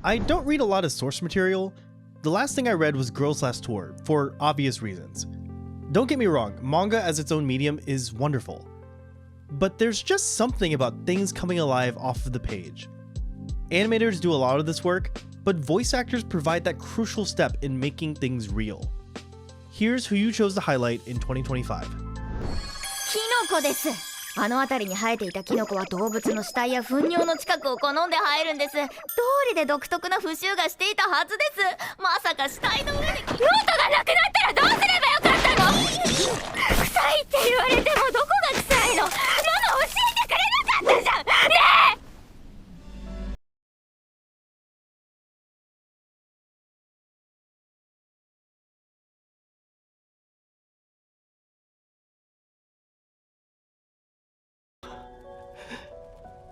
I don't read a lot of source material. The last thing I read was Girls Last Tour, for obvious reasons. Don't get me wrong, manga as its own medium is wonderful. But there's just something about things coming alive off of the page. Animators do a lot of this work, but voice actors provide that crucial step in making things real. Here's who you chose to highlight in 2025. キノコです。あの辺りに生えていたキノコは動物の死体や糞尿の近くを好んで生えるんです。通りで独特な腐臭がしていたはずです。まさか死体の上にノートがなくなったらどうすればよかったの？臭いって言われてもどこが臭いの？ママ教えてくれなかったじゃん。ねえ！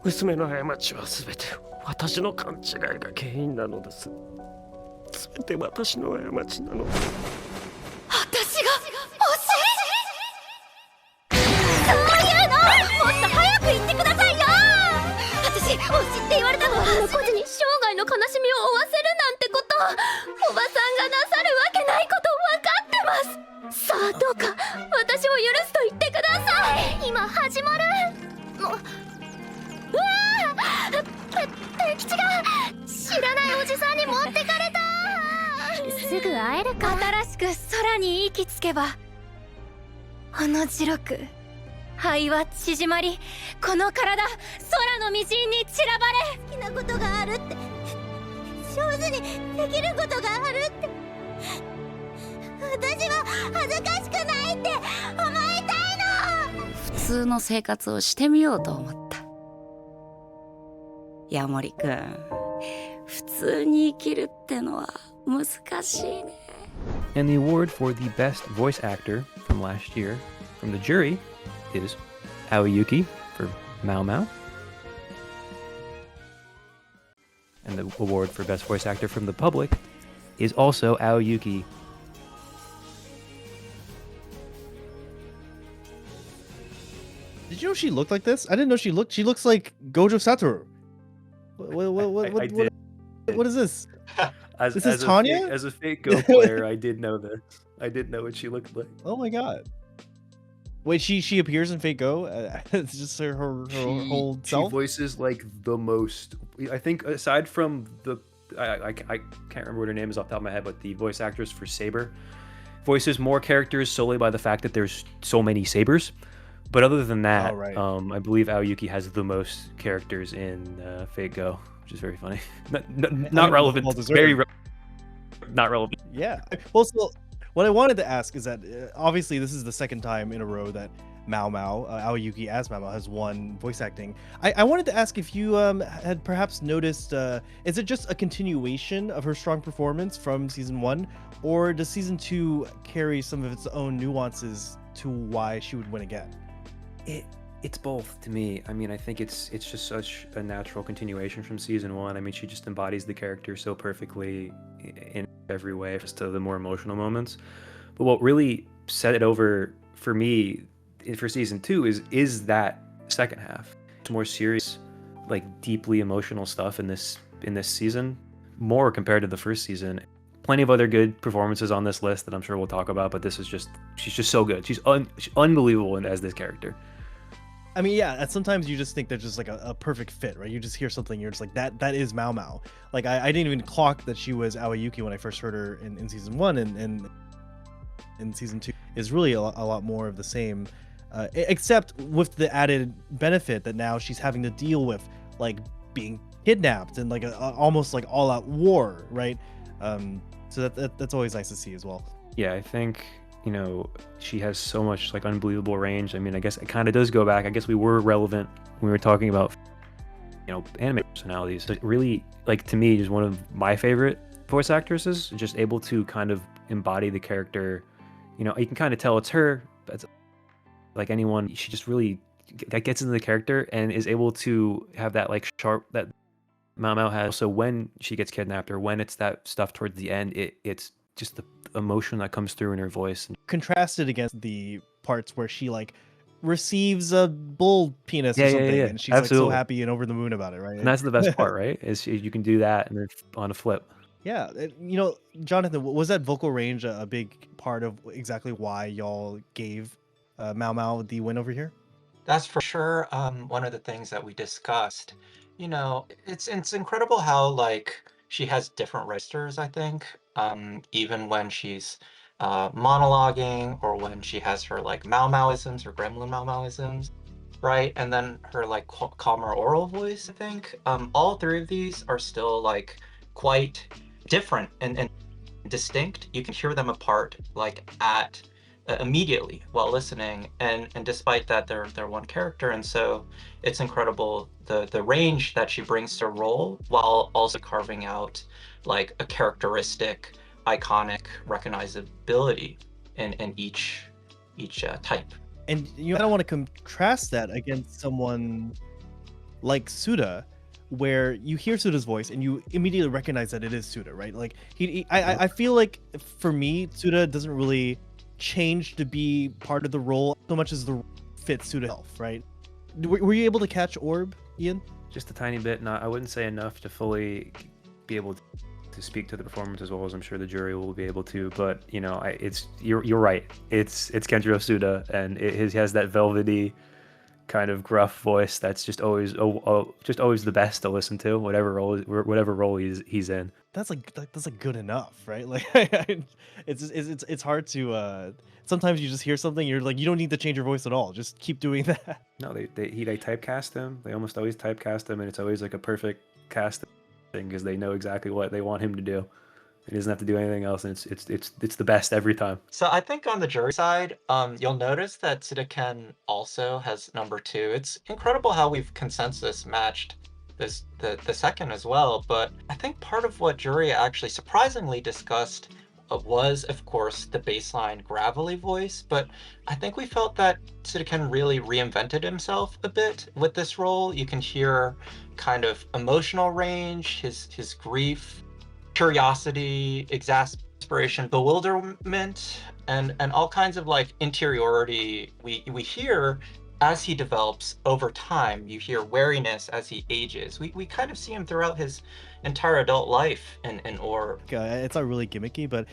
娘の過ちはすべて私の勘違いが原因なのです。すべて私の過ちなのです。私が惜しい？そういうのもっと早く言ってくださいよ。私惜しいって言われたのはあの孤児に生涯の悲しみを負わせるなんてこと、おばさんがなさるわけないこと分かってます。さあどうか私を許すと言ってください。今始まる。うわあ、敵地が知らないおじさんに持ってかれた。すぐ会えるか。新しく空に息つけばほの白く肺は縮まり、この体空の微塵に散らばれ。好きなことがあるって、上手にできることがあるって、私は恥ずかしくないって思いたいの。普通の生活をしてみようと思った。ヤモリくん、普通に生きるってのは難しいね。And the award for the best voice actor from last year from the jury is Aoyuki for Mao Mao. And the award for best voice actor from the public is also Aoyuki. Did you know she looked like this? I didn't know she looks like Gojo Satoru. What is this? This is Tanya? As a fake Go player, I did know this. I did know what she looked like. Oh my god. Wait, she appears in Fate Go? It's just her whole self? She voices like the most. I think aside from the, I can't remember what her name is off the top of my head, but the voice actress for Saber voices more characters solely by the fact that there's so many Sabers. But other than that, right. I believe Aoyuki has the most characters in Fate Go, which is very funny. Not relevant. Not relevant. Yeah. Well, so what I wanted to ask is that obviously this is the second time in a row that Aoyuki as Mao Mao has won voice acting. I wanted to ask if you had perhaps noticed, is it just a continuation of her strong performance from season 1, or does season 2 carry some of its own nuances to why she would win again? It's both to me. I mean, I think it's just such a natural continuation from season 1. I mean, she just embodies the character so perfectly in every way, just to the more emotional moments. But what really set it over for me for season 2 is that second half. It's more serious, like deeply emotional stuff in this season, more compared to the first season. Plenty of other good performances on this list that I'm sure we'll talk about, but this is she's just so good. She's unbelievable as this character. I mean, yeah, sometimes you just think they're just like a perfect fit, right? You just hear something, you're just like, that is Mao Mao. Like, I didn't even clock that she was Aoyuki when I first heard her in season 1, and in season 2 is really a lot more of the same, except with the added benefit that now she's having to deal with, like, being kidnapped and like almost like all-out war, right? So that's always nice to see as well. Yeah, I think, you know, she has so much like unbelievable range. I mean, I guess it kind of does go back. I guess we were relevant when we were talking about, you know, anime personalities. Like, really, like, to me, is one of my favorite voice actresses. Just able to kind of embody the character. You know, you can kind of tell it's her. But like anyone, she just really gets into the character and is able to have that like sharp that Mao Mao has. So when she gets kidnapped or when it's that stuff towards the end, it's just the emotion that comes through in her voice. Contrasted against the parts where she like receives a bull penis Yeah, or yeah, something, yeah, and she's like so absolutely. happy and over the moon about it, right? And that's the best part, right? Is you can do that and then on a flip. Yeah, you know, Jonathan, was that vocal range a big part of exactly why y'all gave Mao Mao the win over here? That's for sure one of the things that we discussed. You know, it's incredible how like she has different registers, I think. Even when she's monologuing or when she has her like Mau Maoisms or Gremlin Mau Maoisms, right? And then her like calmer oral voice, I think. All three of these are still like quite different and distinct. You can hear them apart like at immediately while listening, and despite that they're one character, and so it's incredible the range that she brings to role while also carving out like a characteristic iconic recognizability in each type. And you don't want to contrast that against someone like Suda, where you hear Suda's voice and you immediately recognize that it is Suda, right? Like I feel like for me, Suda doesn't really change to be part of the role so much as the role fits Suda health, right? Were you able to catch Orb, Ian? Just a tiny bit. Not, I wouldn't say enough to fully be able to speak to the performance as well as I'm sure the jury will be able to. But you know, you're right. It's Kenjiro Suda, and he has that velvety kind of gruff voice that's just always the best to listen to, whatever role he's in. That's like good enough, right? Like it's hard to sometimes you just hear something, you're like, you don't need to change your voice at all, just keep doing that. No, they typecast him. They almost always typecast him, and it's always like a perfect casting because they know exactly what they want him to do. He doesn't have to do anything else, and it's the best every time. So I think on the jury side, you'll notice that Tsudaken also has number 2. It's incredible how we've consensus matched the second as well, but I think part of what jury actually surprisingly discussed was, of course, the baseline gravelly voice, but I think we felt that Tsudaken really reinvented himself a bit with this role. You can hear kind of emotional range, his grief, curiosity, exasperation, bewilderment, and all kinds of like interiority we hear as he develops over time. You hear wariness as he ages. We kind of see him throughout his entire adult life in Orb. It's not really gimmicky, but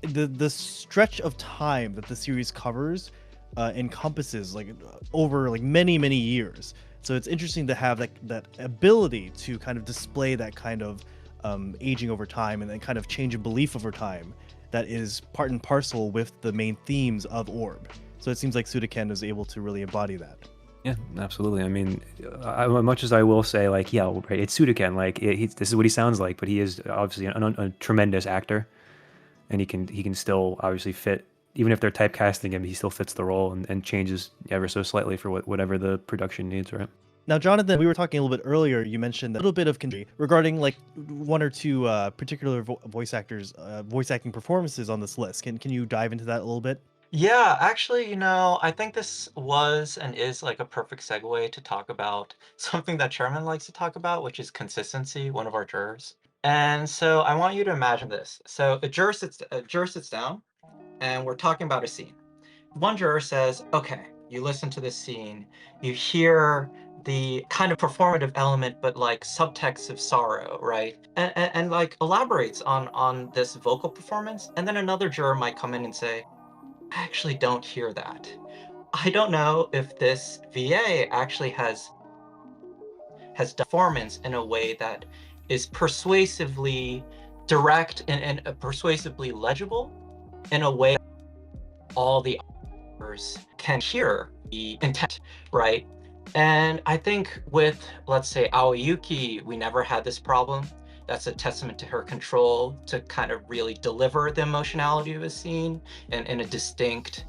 the stretch of time that the series covers encompasses like over like many years. So it's interesting to have that ability to kind of display that kind of aging over time and then kind of change of belief over time that is part and parcel with the main themes of Orb. So it seems like Tsudaken is able to really embody that. Yeah, absolutely. I mean, much as I will say, like, yeah, right, it's Tsudaken. Like, this is what he sounds like, but he is obviously a tremendous actor, and he can still obviously fit. Even if they're typecasting him, he still fits the role and changes ever so slightly for whatever the production needs, right? Now, Jonathan, we were talking a little bit earlier. You mentioned a little bit of regarding like one or two particular voice acting performances on this list. Can you dive into that a little bit? Yeah, actually, you know, I think this was and is like a perfect segue to talk about something that Chairman likes to talk about, which is consistency, one of our jurors. And so I want you to imagine this. So a juror sits down and we're talking about a scene. One juror says, okay, you listen to this scene, you hear the kind of performative element, but like subtext of sorrow, right? And like elaborates on this vocal performance. And then another juror might come in and say, I actually don't hear that. I don't know if this VA actually has performance in a way that is persuasively direct and persuasively legible in a way that all the others can hear the intent, right? And I think with, let's say, Aoyuki, we never had this problem. That's a testament to her control to kind of really deliver the emotionality of a scene in a distinct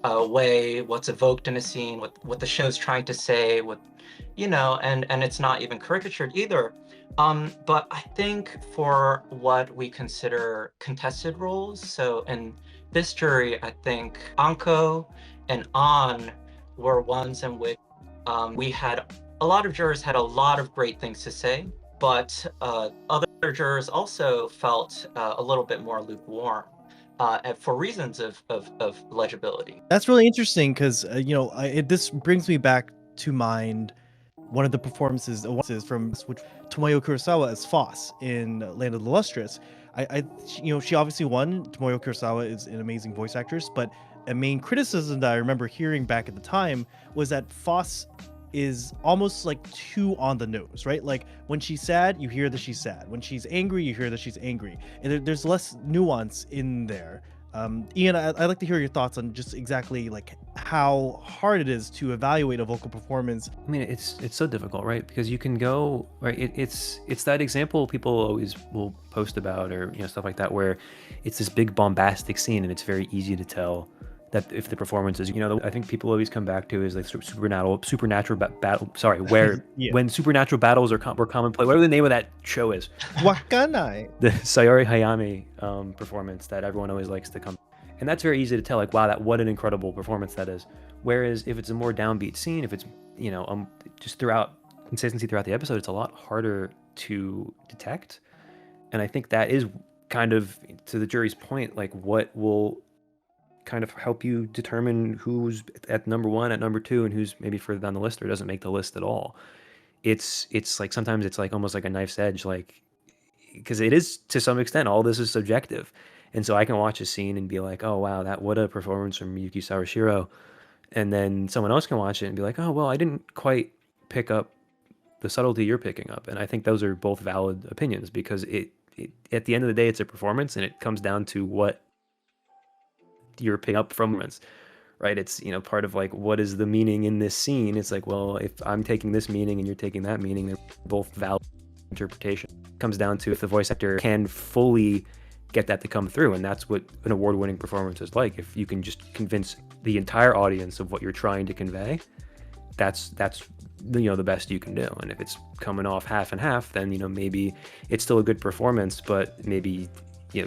way, what's evoked in a scene, what the show's trying to say, and it's not even caricatured either. But I think for what we consider contested roles, so in this jury, I think Anko and An were ones in which we had a lot of jurors had a lot of great things to say, but other jurors also felt a little bit more lukewarm. for reasons of legibility. That's really interesting because this brings me back to mind one of the performances from which Tomoyo Kurosawa as Foss in Land of the Lustrous. She obviously won. Tomoyo Kurosawa is an amazing voice actress, but a main criticism that I remember hearing back at the time was that Foss is almost like too on the nose, right? Like when she's sad, you hear that she's sad. When she's angry, you hear that she's angry, and there's less nuance in there. Ian, I'd like to hear your thoughts on just exactly like how hard it is to evaluate a vocal performance. I mean, it's so difficult, right? Because you can go right. It's that example people always will post about, or stuff like that, where it's this big bombastic scene, and it's very easy to tell that if the performance is, I think people always come back to is like supernatural battle. Sorry, where Yeah. when supernatural battles were commonplace. Whatever the name of that show is. Wakanai. The Sayori Hayami performance that everyone always likes to come, and that's very easy to tell, like, wow, what an incredible performance that is. Whereas if it's a more downbeat scene, if it's just throughout consistency throughout the episode, it's a lot harder to detect. And I think that is kind of, to the jury's point, like what will kind of help you determine who's at number one, at number two, and who's maybe further down the list or doesn't make the list at all. It's like sometimes it's like almost like a knife's edge, like, because it is, to some extent, all this is subjective. And so I can watch a scene and be like, oh wow, what a performance from Yuki Sawashiro, and then someone else can watch it and be like, oh well, I didn't quite pick up the subtlety you're picking up. And I think those are both valid opinions, because it at the end of the day, it's a performance, and it comes down to what you're picking up from it, right? It's part of like, what is the meaning in this scene? It's like, well, if I'm taking this meaning and you're taking that meaning, they're both valid interpretation. It comes down to if the voice actor can fully get that to come through, and that's what an award-winning performance is like. If you can just convince the entire audience of what you're trying to convey, that's the best you can do. And if it's coming off half and half, then maybe it's still a good performance, but maybe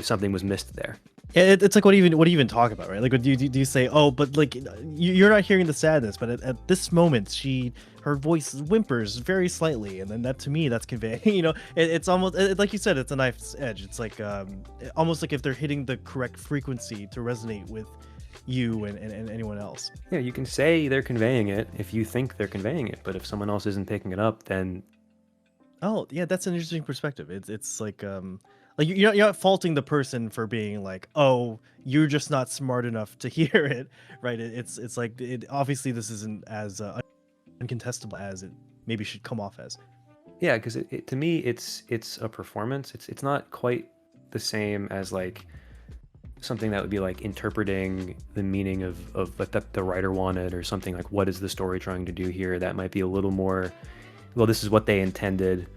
something was missed there. It's like, what do you even talk about, right? Like, do you say, oh, but like you're not hearing the sadness, but at this moment her voice whimpers very slightly, and then that, to me, that's conveying. It's almost like you said, it's a knife's edge. It's like almost like if they're hitting the correct frequency to resonate with you and anyone else. Yeah, you can say they're conveying it if you think they're conveying it, but if someone else isn't picking it up, then Oh yeah, that's an interesting perspective. It's like you're not faulting the person for being like, oh, you're just not smart enough to hear it, right? It's like, obviously this isn't as uncontestable as it maybe should come off as. yeah, because to me it's a performance. It's not quite the same as like something that would be like interpreting the meaning of what the writer wanted, or something like, what is the story trying to do here? That might be a little more, well, this is what they intended.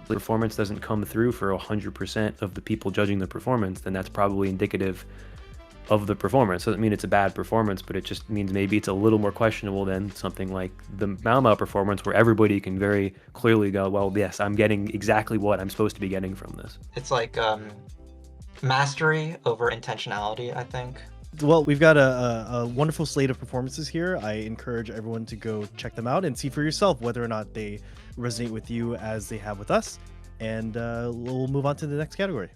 The performance doesn't come through for 100% of the people judging the performance, then that's probably indicative of the performance. Doesn't mean it's a bad performance, but it just means maybe it's a little more questionable than something like the Mao Mao performance, where everybody can very clearly go, well, yes, I'm getting exactly what I'm supposed to be getting from this. It's like mastery over intentionality, I think. Well, we've got a wonderful slate of performances here. I encourage everyone to go check them out and see for yourself whether or not they resonate with you as they have with us. And we'll move on to the next category.